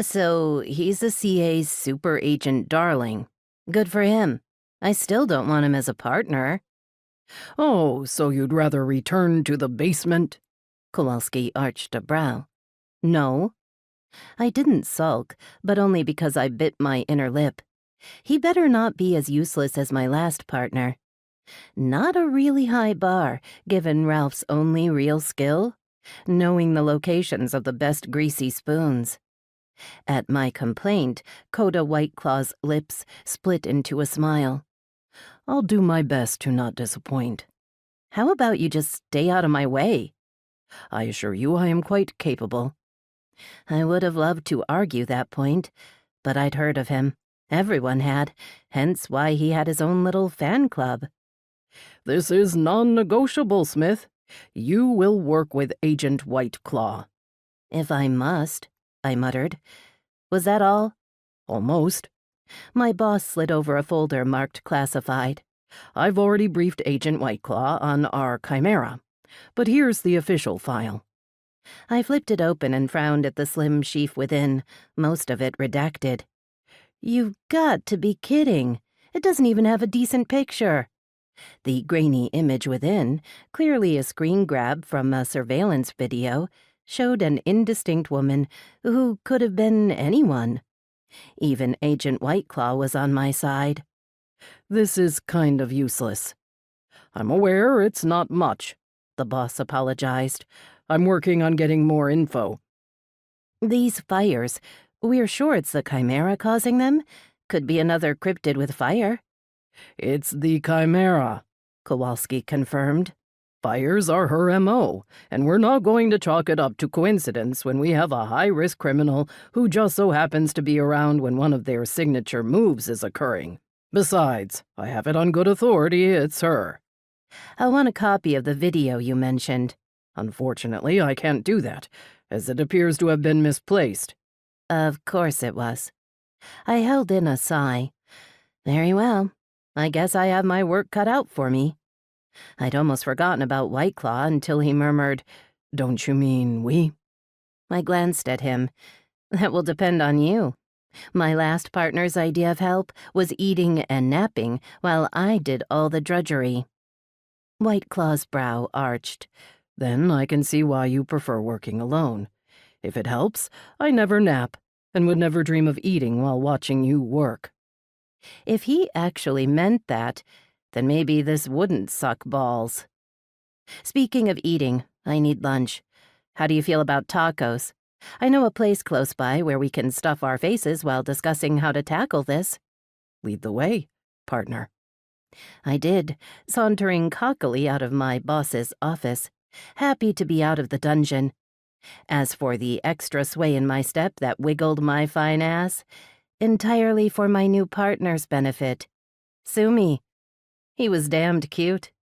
So he's the CA's super agent darling. Good for him. I still don't want him as a partner. Oh, so you'd rather return to the basement? Kowalski arched a brow. No. I didn't sulk, but only because I bit my inner lip. He better not be as useless as my last partner. Not a really high bar, given Ralph's only real skill, knowing the locations of the best greasy spoons. At my complaint, Coda Whiteclaw's lips split into a smile. I'll do my best to not disappoint. How about you just stay out of my way? I assure you I am quite capable. I would have loved to argue that point, but I'd heard of him. Everyone had, hence why he had his own little fan club. This is non-negotiable, Smith. You will work with Agent Whiteclaw. If I must, I muttered. Was that all? Almost. My boss slid over a folder marked classified. I've already briefed Agent Whiteclaw on our chimera, but here's the official file. I flipped it open and frowned at the slim sheaf within, most of it redacted. You've got to be kidding. It doesn't even have a decent picture. The grainy image within, clearly a screen grab from a surveillance video, showed an indistinct woman who could have been anyone. Even Agent Whiteclaw was on my side. This is kind of useless. I'm aware it's not much, the boss apologized. I'm working on getting more info. These fires, we're sure it's the chimera causing them? Could be another cryptid with fire. It's the chimera, Kowalski confirmed. Fires are her M.O., and we're not going to chalk it up to coincidence when we have a high-risk criminal who just so happens to be around when one of their signature moves is occurring. Besides, I have it on good authority it's her. I want a copy of the video you mentioned. Unfortunately, I can't do that, as it appears to have been misplaced. Of course it was. I held in a sigh. Very well. I guess I have my work cut out for me. I'd almost forgotten about Whiteclaw until he murmured, Don't you mean we? I glanced at him. That will depend on you. My last partner's idea of help was eating and napping while I did all the drudgery. Whiteclaw's brow arched. Then I can see why you prefer working alone. If it helps, I never nap, and would never dream of eating while watching you work. If he actually meant that, then maybe this wouldn't suck balls. Speaking of eating, I need lunch. How do you feel about tacos? I know a place close by where we can stuff our faces while discussing how to tackle this. Lead the way, partner. I did, sauntering cockily out of my boss's office, happy to be out of the dungeon. As for the extra sway in my step that wiggled my fine ass, entirely for my new partner's benefit. Sue me. He was damned cute.